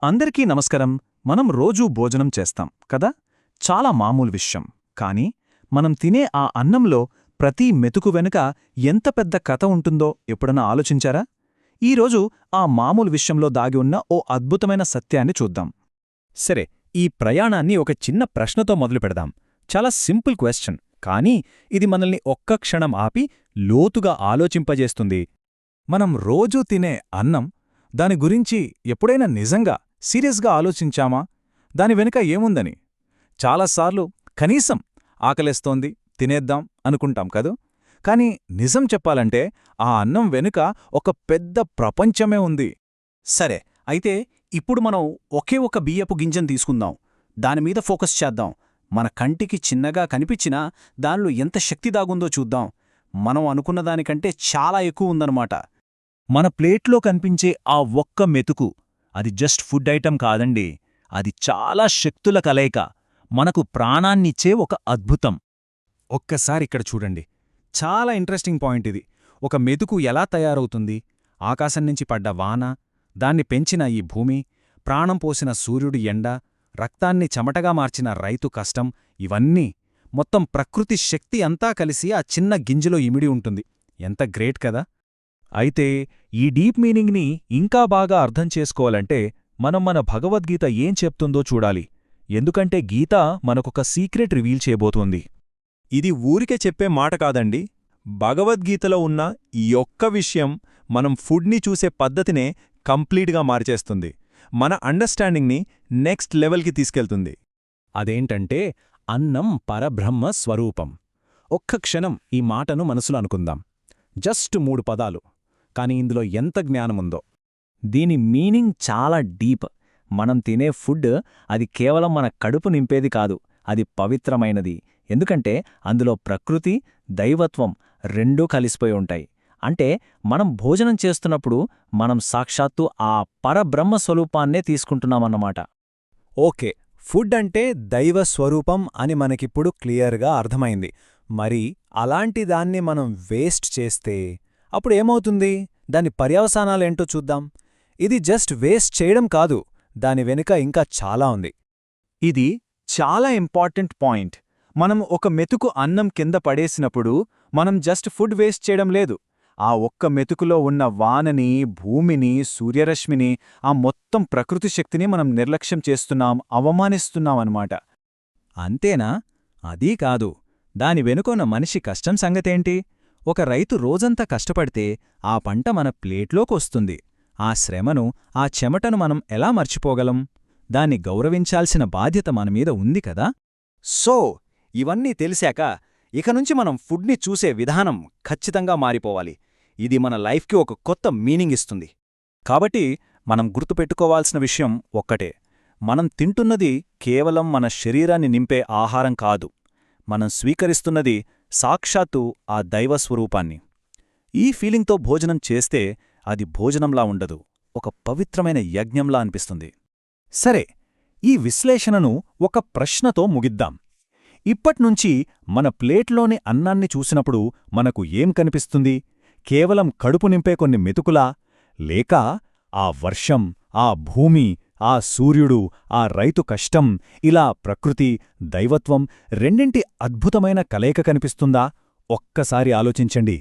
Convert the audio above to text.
అందరికీ నమస్కారం. మనం రోజూ భోజనం చేస్తాం కదా, చాలా మామూలు విషయం. కానీ మనం తినే ఆ అన్నంలో ప్రతి మెతుకు వెనుక ఎంత పెద్ద కథ ఉంటుందో ఎప్పుడన్నా ఆలోచించారా? ఈరోజు ఆ మామూలు విషయంలో దాగి ఉన్న ఓ అద్భుతమైన సత్యాన్ని చూద్దాం. సరే, ఈ ప్రయాణాన్ని ఒక చిన్న ప్రశ్నతో మొదలుపెడదాం. చాలా సింపుల్ క్వశ్చన్, కానీ ఇది మనల్ని ఒక్క క్షణం ఆపి లోతుగా ఆలోచింపజేస్తుంది. మనం రోజూ తినే అన్నం, దాని గురించి ఎప్పుడైనా నిజంగా సీరియస్గా ఆలోచించామా? దాని వెనుక ఏముందని? చాలాసార్లు కనీసం ఆకలేస్తోంది, తినేద్దాం అనుకుంటాం కదూ. కాని నిజం చెప్పాలంటే ఆ అన్నం వెనుక ఒక పెద్ద ప్రపంచమే ఉంది. సరే, అయితే ఇప్పుడు మనం ఒకే ఒక బియ్యపు గింజను తీసుకుందాం. దానిమీద ఫోకస్ చేద్దాం. మన కంటికి చిన్నగా కనిపించినా దానిలో ఎంత శక్తి దాగుందో చూద్దాం. మనం అనుకున్నదానికంటే చాలా ఎక్కువ ఉందన్నమాట. మన ప్లేట్లో కనిపించే ఆ ఒక్క మెతుకు, అది జస్ట్ ఫుడ్ ఐటం కాదండి. అది చాలా శక్తుల కలయిక, మనకు ప్రాణాన్నిచ్చే ఒక అద్భుతం. ఒక్కసారిక్కడ చూడండి, చాలా ఇంట్రెస్టింగ్ పాయింట్ ఇది. ఒక మెతుకు ఎలా తయారవుతుంది? ఆకాశం నుంచి పడ్డ వాన, దాన్ని పెంచిన ఈ భూమి, ప్రాణం పోసిన సూర్యుడి ఎండ, రక్తాన్ని చెమటగా మార్చిన రైతు కష్టం, ఇవన్నీ మొత్తం ప్రకృతి శక్తి అంతా కలిసి ఆ చిన్న గింజలో ఇమిడి ఉంటుంది. ఎంత గ్రేట్ కదా! అయితే ఈ డీప్ మీనింగ్ని ఇంకా బాగా అర్థం చేసుకోవాలంటే మనం మన భగవద్గీత ఏం చెప్తుందో చూడాలి. ఎందుకంటే గీత మనకొక సీక్రెట్ రివీల్ చేయబోతోంది. ఇది ఊరికే చెప్పే మాట కాదండి. భగవద్గీతలో ఉన్న ఈ ఒక్క విషయం మనం ఫుడ్ని చూసే పద్ధతినే కంప్లీట్గా మార్చేస్తుంది. మన అండర్స్టాండింగ్ని నెక్స్ట్ లెవెల్కి తీసుకెళ్తుంది. అదేంటంటే అన్నం పరబ్రహ్మ స్వరూపం. ఒక్క క్షణం ఈ మాటను మనసులో అనుకుందాం. జస్ట్ 3 పదాలు, కాని ఇందులో ఎంత జ్ఞానముందో. దీని మీనింగ్ చాలా డీప్. మనం తినే ఫుడ్ అది కేవలం మన కడుపు నింపేది కాదు, అది పవిత్రమైనది. ఎందుకంటే అందులో ప్రకృతి, దైవత్వం రెండూ కలిసిపోయి ఉంటాయి. అంటే మనం భోజనం చేస్తున్నప్పుడు మనం సాక్షాత్తు ఆ పరబ్రహ్మ స్వరూపాన్నే తీసుకుంటున్నామన్నమాట. ఓకే, ఫుడ్ అంటే దైవ స్వరూపం అని మనకిప్పుడు క్లియర్గా అర్థమైంది. మరి అలాంటి దాన్ని మనం వేస్ట్ చేస్తే అప్పుడు ఏమవుతుంది? దాని పర్యవసానాలేంటో చూద్దాం. ఇది జస్ట్ వేస్ట్ చేయడం కాదు, దాని వెనుక ఇంకా చాలా ఉంది. ఇది చాలా ఇంపార్టెంట్ పాయింట్. మనం ఒక మెతుకు అన్నం కింద పడేసినప్పుడు మనం జస్ట్ ఫుడ్ వేస్ట్ చేయడం లేదు. ఆ ఒక్క మెతుకులో ఉన్న వానని, భూమిని, సూర్యరశ్మిని, ఆ మొత్తం ప్రకృతి శక్తిని మనం నిర్లక్ష్యం చేస్తున్నాం, అవమానిస్తున్నామన్నమాట. అంతేనా? అదీ కాదు, దాని వెనుకొన్న మనిషి కష్టం సంగతేంటి? ఒక రైతు రోజంతా కష్టపడితే ఆ పంట మన ప్లేట్లోకొస్తుంది. ఆ శ్రమను, ఆ చెమటను మనం ఎలా మర్చిపోగలం? దాన్ని గౌరవించాల్సిన బాధ్యత మనమీద ఉంది కదా. సో, ఇవన్నీ తెలిసాక ఇకనుంచి మనం ఫుడ్ని చూసే విధానం ఖచ్చితంగా మారిపోవాలి. ఇది మన లైఫ్కి ఒక కొత్త మీనింగ్ ఇస్తుంది. కాబట్టి మనం గుర్తుపెట్టుకోవాల్సిన విషయం ఒక్కటే. మనం తింటున్నది కేవలం మన శరీరాన్ని నింపే ఆహారం కాదు. మనం స్వీకరిస్తున్నది సాక్షాత్తు ఆ దైవస్వరూపాన్ని. ఈ ఫీలింగ్తో భోజనం చేస్తే అది భోజనంలా ఉండదు, ఒక పవిత్రమైన యజ్ఞంలా అనిపిస్తుంది. సరే, ఈ విశ్లేషణను ఒక ప్రశ్నతో ముగిద్దాం. ఇప్పట్నుంచి మన ప్లేట్లోని అన్నాన్ని చూసినప్పుడు మనకు ఏం కనిపిస్తుంది? కేవలం కడుపు నింపే కొన్ని మెతుకులా? లేక ఆ వర్షం, ఆ భూమి, ఆ సూర్యుడు, ఆ రైతు కష్టం, ఇలా ప్రకృతి, దైవత్వం రెండింటి అద్భుతమైన కలయిక కనిపిస్తుందా? ఒక్కసారి ఆలోచించండి.